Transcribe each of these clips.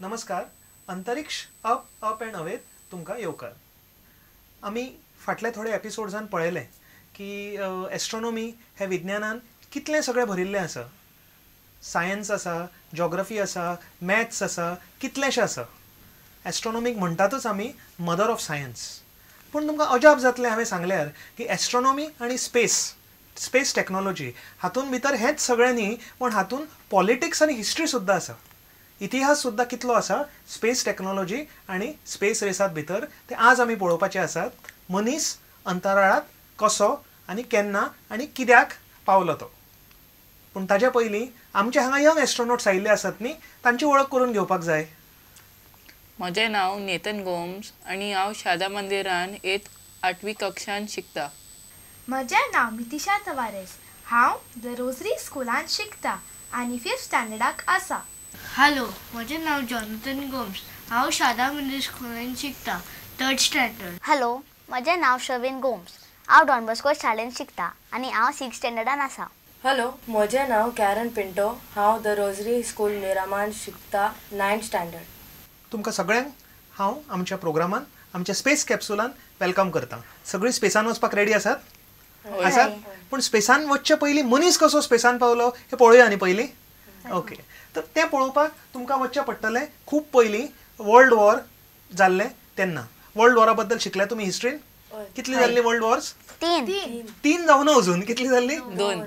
नमस्कार. अंतरिक्ष up end अवेत तुमकां येवकार. आमी फाटले थोडे एपिसोड्सान पळयले की एस्ट्रोनॉमी हे विज्ञानान कितलें सगळें भरिल्लें आसा. सायन्स आसा, जॉग्रफी आसा, मॅथ्स आसा, कितलेशें आसा. एस्ट्रोनॉमीक म्हणटातच आमी मदर ऑफ सायन्स. पूण तुमकां अजाप जातलें हांवें सांगल्यार की एस्ट्रोनॉमी आनी स्पेस टॅक्नॉलॉजी हातूंत भितर हेंच सगळें न्ही, पण हातूंत पॉलिटिक्स आनी हिस्ट्री सुद्दां आसा. इतिहास सुद्दां कितलो आसा स्पेस टॅक्नॉलॉजी आनी स्पेस रेसांत भितर ते आज आमी पळोवपाचे आसात. मनीस अंतराळात कसो आनी केन्ना आनी कित्याक पावलो तो. पूण ताचे पयलीं आमचे हांगा यंग एस्ट्रोनॉट्स आयिल्ले आसात न्ही, तांची वळख करून घेवपाक जाय. म्हजें नांव नेतन गोम्स आनी हांव शादा मंदिरान 8वी कक्षांत शिकता. म्हजें नांव मितिशा तवारेस. हांव द रोझरी स्कुलांत शिकता आनी 5th स्टँडर्डाक आसा. हॅलो, म्हजें नांव जॉनथन गोम्स. हांव शादा मंदिर स्कुलांत शिकता 3rd स्टँडर्ड. हॅलो, म्हजें नांव शर्विन गोम्स. हांव डॉन बॉस्को शाळेंत शिकता आनी हांव 6th स्टँडर्डान आसा. हॅलो, म्हजें नांव कॅरन पिंटो. हांव द रोझरी स्कूल मिरामान शिकता 9th स्टँडर्ड. तुमकां सगळ्यांक हांव आमच्या प्रोग्रामान, आमच्या स्पेस कॅप्सुलान वेलकम करता. सगळीं स्पेसान वचपाक रेडी आसात? आसात? पूण स्पेसान वचचे पयलीं मनीस कसो स्पेसान पावलो हें पळोवया न्ही पयलीं. ओके, तर तें पळोवपाक तुमकां वचचें पडटलें खूब पयलीं वर्ल्ड वॉर जाल्लें तेन्ना. वर्ल्ड वॉरा बद्दल शिकल्या तुमी हिस्ट्रीन? कितलीं जाल्लीं वर्ल्ड वॉर्स? 3 जावना अजून. कितलीं जाल्लीं?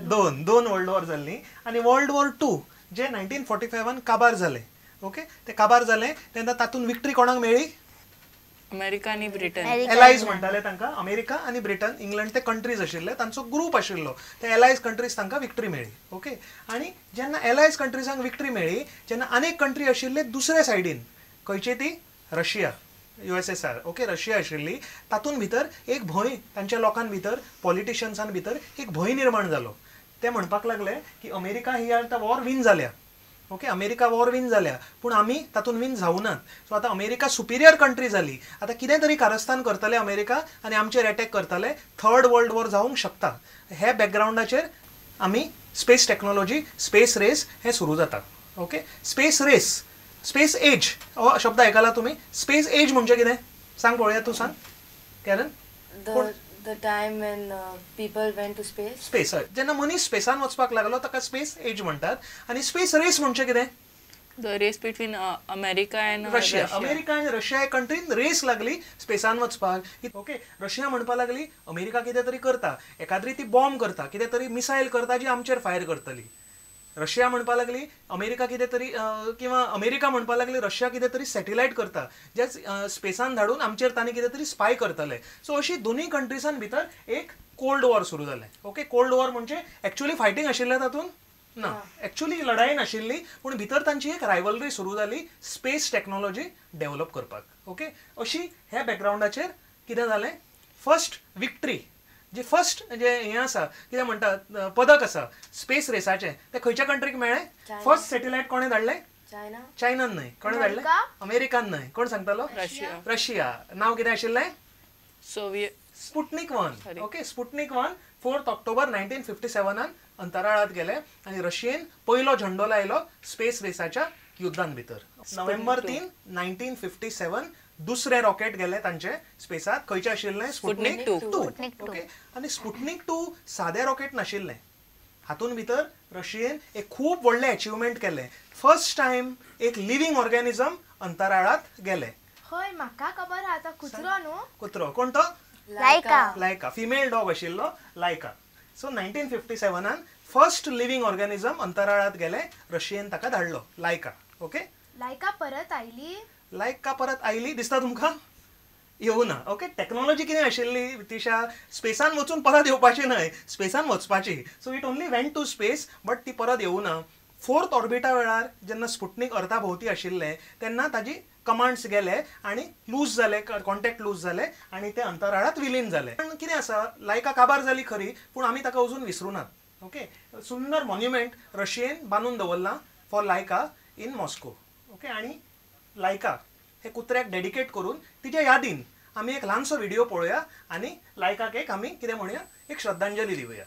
2 वर्ल्ड वॉर जाल्लीं. आनी वर्ल्ड वॉर 2 जे 1945 काबार जालें. ओके, ते काबार जालें तेन्ना तातूंत विक्ट्री कोणाक मेळ्ळी? अमेरिका आनी ब्रिटन. एलायज म्हणटाले तांकां. अमेरिका आनी ब्रिटन, इंग्लंड ते कंट्रीज आशिल्ले, तांचो ग्रूप आशिल्लो. ते एलायज कंट्रीज तांकां विक्ट्री मेळ्ळी. ओके, आनी जेन्ना एलायज कंट्रीजांक विक्ट्री मेळ्ळी, जेन्ना आनीक कंट्री आशिल्ले दुसरे सायडीन, खंयची ती? Russia, USSR. ओके, रशिया आशिल्ली. तातूंत भितर एक भंय तांच्या लोकां भितर, पॉलिटिशियन्सान भितर एक भंय निर्माण जालो. ते म्हणपाक लागले की अमेरिका ही आतां वॉर विन जाल्या. ओके, अमेरिका वॉर विन जाल्या, पूण आमी तातूंत विन जावनात. सो आतां अमेरिका सुपिरियर कंट्री जाली. आतां कितें तरी कारस्थान करतले अमेरिका आनी आमचेर एटॅक करतले. 3rd वर्ल्ड वॉर जावंक शकता. हे बॅकग्रावंडाचेर आमी स्पेस टॅक्नॉलॉजी, स्पेस रेस हें सुरू जाता. Okay, space race, space age हो शब्द आयकला तुमी? स्पेस एज म्हणजे कितें सांग पळोवया. तूं सांग कॅरन. The time when people went to space. Space, जेन्ना मनीस स्पेसान वचपाक लागलो ताका स्पेस एज म्हणटात. आनी स्पेस रेस म्हणजे कितें? The race between America and Russia. America आनी रशिया ह्या कंट्रीन रेस लागली स्पेसान वचपाक. ओके, रशिया म्हणपाक लागली अमेरिका कितें तरी करता, एखाद्री ती बॉम्ब करता, कितें तरी मिसायल करता जी आमचेर फायर करतली. रशिया म्हणपाक लागली अमेरिका कितें तरी, किंवा अमेरिका म्हणपाक लागली रशिया कितें तरी सॅटेलायट करता जे स्पेसान धाडून आमचेर तांणी कितें तरी स्पाय करतले. सो अशी दोनूय कंट्रीजां भितर एक कोल्ड वॉर सुरू जालें. ओके, कोल्ड वॉर म्हणजे एक्चुअली फायटींग आशिल्लें तातूंत ना, एक्चुअली लढाई नाशिल्ली, पूण भितर तांची एक रायवलरी सुरू जाली स्पेस टॅक्नॉलॉजी डेव्हलप करपाक. ओके, अशी ह्या बॅकग्रावंडाचेर कितें जालें, फर्स्ट विक्ट्री, जी फर्स्ट जे हें आसा, कितें म्हणटात, पदक आसा स्पेस रेसाचें, तें खंयच्या कंट्रीक मेळ्ळें? फर्स्ट सॅटेलायट कोणें धाडलें? चायनान न्हय. कोणें धाडलें? अमेरिकान न्हय. कोण सांगतालो? रशिया. नांव कितें आशिल्लें? Soviet. Sputnik 1. Okay, Sputnik 1 4 October 1957 अंतराळात गेले आनी रशियेन पयलो झेंडो लायलो स्पेस रेसाच्या युद्धान भितर. नोव्हेंबर 3, 1957 दुसरे रॉकेट गेले तांचे स्पेसात. खंयचे आशिल्लें? स्पुटनिक 2. ओके, आनी स्पुटनिक 2 सादें रॉकेट नाशिल्लें. हातूंत भितर रशियेन एक खूब व्हडलें अचिवमेंट केलें. फर्स्ट टायम एक लिव्हिंग ऑर्गॅनिझम अंतराळात गेलें. हय, म्हाका खबर आहा. तो कुत्रो न्हू? कुत्रो. कोण तो? लायका. फिमेल डॉग आशिल्लो लायका. सो 1957 फर्स्ट लिव्हिंग ऑर्गॅनिझम अंतराळात गेलें. रशियेन ताका धाडलो लायका. ओके, लायका परत आयली. लायका परत आयली दिसता तुमकां? येवना. ओके, टॅक्नॉलॉजी कितें आशिल्ली तिशा, स्पेसान वचून परत येवपाची न्हय, स्पेसान वचपाची. So it only went to space, but ती परत येवना. 4th ऑर्बिटा वेळार जेन्ना स्पुटनिक अर्था भोंवती आशिल्लें तेन्ना ताजी कमांड्स गेले आनी लूज जाले, कॉन्टॅक्ट लूज जाले आनी ते अंतराळात विलीन जाले. पण कितें आसा, लायका काबार जाली खरी, पूण आमी ताका अजून विसरुनात. ओके, सुंदर मॉन्युमेंट रशियेन बांदून दवरला फॉर लायका इन मॉस्को. ओके, आनी लायका हे कुत्र्याक डेडिकेट करून तिच्या यादीन आमी एक ल्हानसो व्हिडिओ पळोवया आनी लायकाक एक आमी कितें म्हणया, एक श्रद्धांजली दिवया.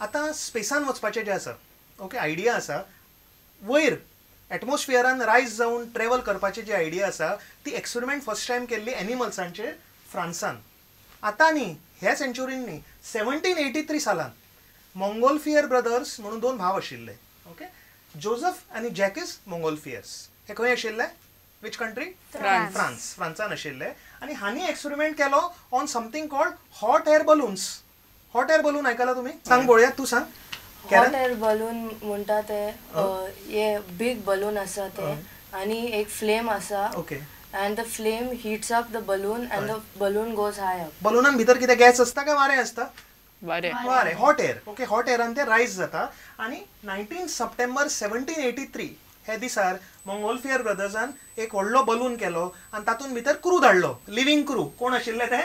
आतां स्पेसान वचपाचें जें आसा ओके आयडिया आसा वयर एटमॉस्फियरान रायज जावन ट्रॅव्हल करपाची जी आयडिया आसा ती एक्सपेरिमेंट फर्स्ट टायम केल्ली एनिमल्सांचेर फ्रांसान. आतां न्ही ह्या सेंच्युरीन न्ही 1783 सालान मोंगोल्फियर ब्रदर्स म्हणून 2 भाव आशिल्ले ओके जोझफ आनी जॅकिस मोंगोल्फियर्स. हे खंय आशिल्ले विच कंट्री फ्रांसान आशिल्ले आनी हांणी एक्सपेरिमेंट केलो on something called hot air balloons. Hot air balloon आयकला तुमी सांग पळोवया तूं सांग. हॉट एअर बलून म्हणटा ते हे बिग बलून आसा ते आनी एक फ्लेम आसा okay and the flame heats up the balloon and the balloon goes high up. बलूनान भितर कितें गॅस आसता काय वारें आसता? वारें. हॉट एअर ओके हॉट एअरान ते रायज जाता आनी 19 सप्टेंबर 1783 हे दिसार मोंगोल्फियर ब्रदर्सान एक व्हडलो बलून केलो आनी तातूंत भितर क्रू धाडलो लिव्हिंग क्रू. कोण आशिल्ले ते?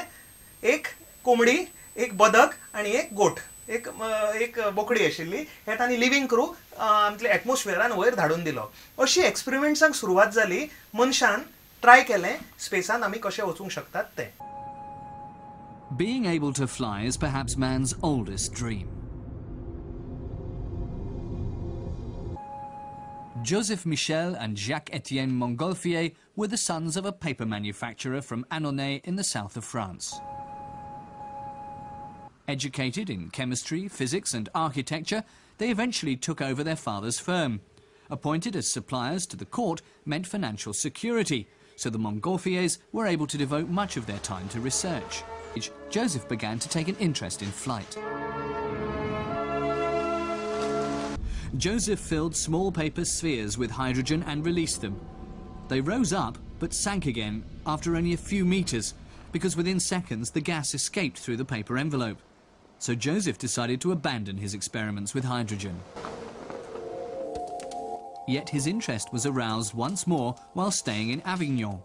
एक कोंबडी, एक बदक आनी एक गोट, एक बोकडी आशिल्ली. हे तांणी लिव्हिंग क्रू आमच्या एटमॉस्फियरान वयर धाडून दिलो. अशी एक्सपेरिमेंट्सांक सुरवात जाली. मनशान ट्राय केलें स्पेसान आमी कशें वचूंक शकतात तें. Being able to fly is perhaps man's oldest dream. Joseph Michel and Jacques-Étienne Montgolfier were the sons of a paper manufacturer from Annonay in the south of France. Educated in chemistry, physics and architecture, they eventually took over their father's firm. Appointed as suppliers to the court meant financial security, so the Montgolfiers were able to devote much of their time to research. Joseph began to take an interest in flight. Joseph filled small paper spheres with hydrogen and released them. They rose up but sank again after only a few meters because within seconds the gas escaped through the paper envelope. So Joseph decided to abandon his experiments with hydrogen. Yet his interest was aroused once more while staying in Avignon.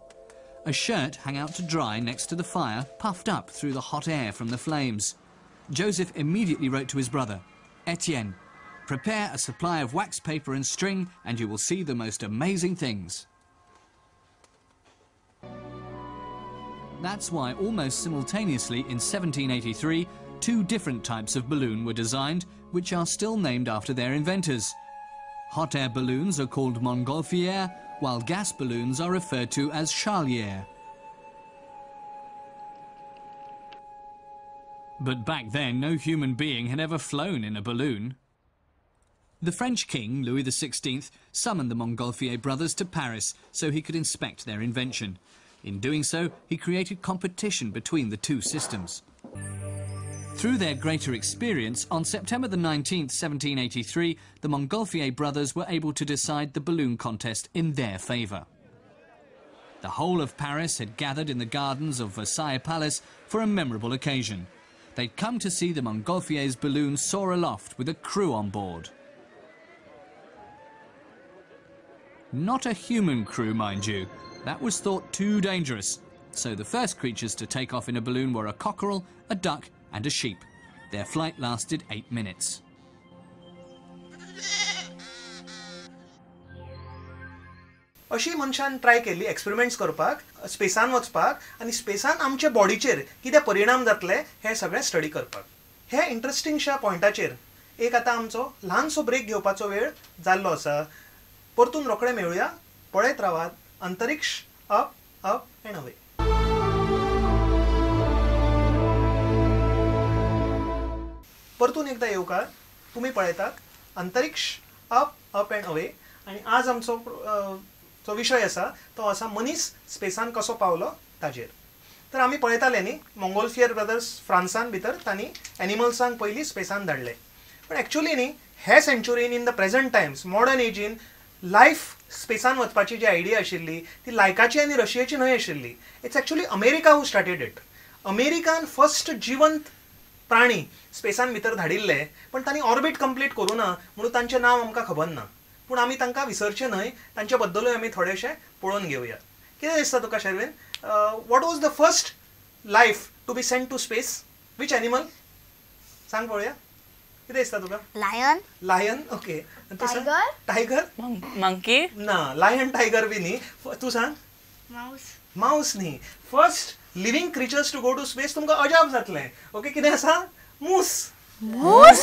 A shirt hung out to dry next to the fire puffed up through the hot air from the flames. Joseph immediately wrote to his brother, Etienne, "Prepare a supply of wax paper and string and you will see the most amazing things." That's why almost simultaneously in 1783, 2 different types of balloon were designed, which are still named after their inventors. Hot air balloons are called Montgolfier, while gas balloons are referred to as Charlier. But back then, no human being had ever flown in a balloon. The French king, Louis XVI, summoned the Montgolfier brothers to Paris so he could inspect their invention. In doing so, he created competition between the 2 systems. Through their greater experience, on September the 19th, 1783, the Montgolfier brothers were able to decide the balloon contest in their favour. The whole of Paris had gathered in the gardens of Versailles Palace for a memorable occasion. They'd come to see the Montgolfiers' balloon soar aloft with a crew on board. Not a human crew, mind you. That was thought too dangerous. So the first creatures to take off in a balloon were a cockerel, a duck and a sheep. Their flight lasted 8 minutes. अशी मनशान try केली experiments करपाक स्पेसान वचपाक आनी स्पेसान आमच्या बॉडीचेर कितें परिणाम जातले हे सगळें स्टडी करपाक. हे इंट्रस्टिंगशा पॉयंटाचेर एक आतां आमचो ल्हानसो ब्रेक घेवपाचो वेळ जाल्लो आसा. परतून रोखडे मेळुया. पळयत रावात अंतरिक्ष अप अप एंड अवे. परतून एकदा येवकार. तुम्ही पळयतात अंतरिक्ष अप अप एंड अवे आनी आज आमचो जो विशय आसा तो आसा मनीस स्पेसान कसो पावलो ताजेर. तर आमी पळयताले न्ही मोंगोल्फियर ब्रदर्स फ्रांसान भितर तांणी एनिमल्सांक पयलीं स्पेसान धाडले. पण एक्चुअली न्ही हे सेंच्युरीन in the present times modern एजीन लायफ स्पेसान वचपाची जी आयडिया आशिल्ली ती लायकाची आनी रशियाची न्हय आशिल्ली. It's actually America who started it. American first जिवंत प्राणी स्पेसान भितर धाडिल्ले पण तांणी ऑर्बिट कंप्लीट करूं ना म्हणून तांचें नांव आमकां खबर ना. पूण आमी तांकां विसरचें न्हय. तांचे बद्दलूय आमी थोडेशें पळोवन घेवया. कितें दिसता तुका शर्वेन? What was the first life to be sent to space? Which animal? सांग पळोवया. कितें दिसता तुका? Lion. Lion okay. Tiger. Tiger? Monkey ना लायन टायगर बी न्ही. तूं सांग. माउस. माउस न्ही. First living creatures to go to space तुमकां अजाप जातलें. ओके कितें आसा? मूस. मूस.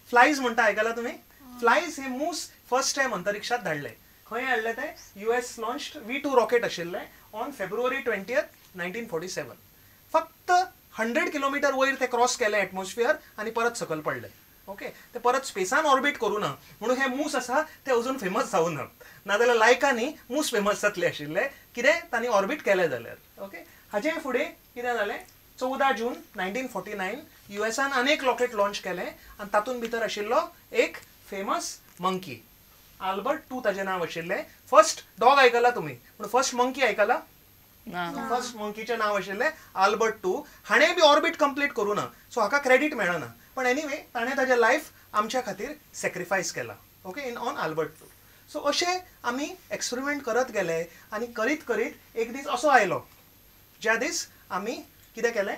फ्लायज म्हणटा आयकला तुम्ही? फ्लायज हे मूस फर्स्ट टाइम अंतरिक्षात धाडले. खंय हाडले ते? US लॉन्च्ड V2 रॉकेट आशिल्ले ऑन फेब्रुवारी 20th 1947. फक्त 100 किलोमीटर वयर ते क्रॉस केले एटमॉस्फियर आणि परत सकल पडले. ओके, ते परत स्पेसान ऑर्बिट करू ना म्हणून हे मूस आसा ते अजून फेमस जावं ना. नाजाल्यार लायकांनी मूस फेमस जातले आशिल्ले कितें तांणी ऑर्बिट केले जाल्यार. ओके, हाचे फुडें कितें जालें? 14 जून 1949 USAन अनेक रॉकेट लॉन्च केले आणि तातूंत भितर आशिल्लो एक फेमस मंकी. आल्बर्ट 2 ताचें नांव आशिल्लें. फर्स्ट डॉग आयकला तुमी, पूण फर्स्ट मंकी आयकला? फर्स्ट मंकीचें नांव आशिल्लें आल्बर्ट 2. हाणें बी ऑर्बिट कंप्लीट करूं ना, सो हाका क्रेडीट मेळना. पण एनिवे ताणें ताचें लायफ आमच्या खातीर सॅक्रिफायस केला. Okay, in on Albert 2. So अशें आमी एक्सपेरिमेंट करत गेले आनी करीत करीत एक दीस असो आयलो ज्या दीस आमी कितें केलें?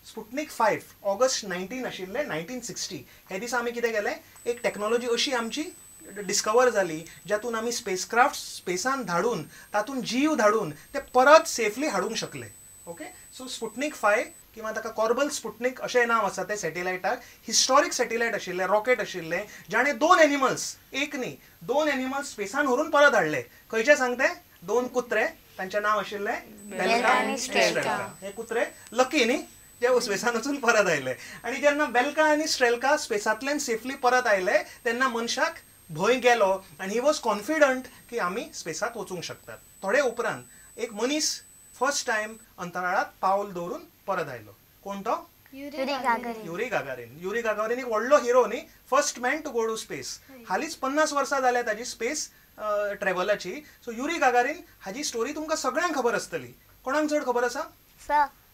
स्पुटनिक 5 ऑगस्ट 19 आशिल्लें 1960. हे दीस आमी कितें केलें? एक टॅक्नॉलॉजी अशी आमची डिस्कवर जाली ज्यातून आमी स्पेसक्राफ्ट स्पेसान धाडून तातूंत जीव धाडून ते परत सेफली हाडूंक शकले. ओके, सो स्पुटनिक 5 किंवा ताका कॉर्बल स्पुटनिक अशें नांव आसा ते सॅटेलायटाक. हिस्टॉरीक सॅटेलायट आशिल्लें, रॉकेट आशिल्लें जाणें 2 एनिमल्स, एक न्ही 2 एनिमल्स स्पेसान व्हरून परत हाडले. खंयचे सांगते? 2 कुत्रे, तांचें नांव आशिल्लें बेल्का आनी स्ट्रेल्का. हे कुत्रे लकी न्ही जे स्पेसान वचून परत आयले. आनी जेन्ना बेल्का आनी स्ट्रेल्का स्पेसांतल्यान सेफली परत आयले तेन्ना मनशाक भंय गेलो आनी ही वॉज कॉन्फिडंट की आमी स्पेसांत वचूंक शकतात. थोडे उपरांत एक मनीस फर्स्ट टायम अंतराळात पावल दवरून परत आयलो. कोण तो? युरी गागारीन. युरी गागारीन एक व्हडलो हिरो न्ही, first man to go to space. हालींच 50 वर्सां जाल्या ताजी स्पेस ट्रॅव्हलाची. सो युरी गागारीन हाजी स्टोरी तुमकां सगळ्यांक खबर आसतली. कोणाक चड खबर आसा?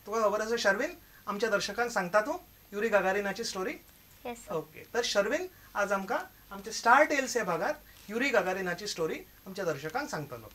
तुका खबर आसा शर्विन? आमच्या दर्शकांक सांगता तूं युरी गागारिनाची स्टोरी? ओके, तर शर्विन आज आमकां आमच्या स्टार टेल्स ह्या भागात युरी गागारिनाची स्टोरी आमच्या दर्शकांक सांगतलो.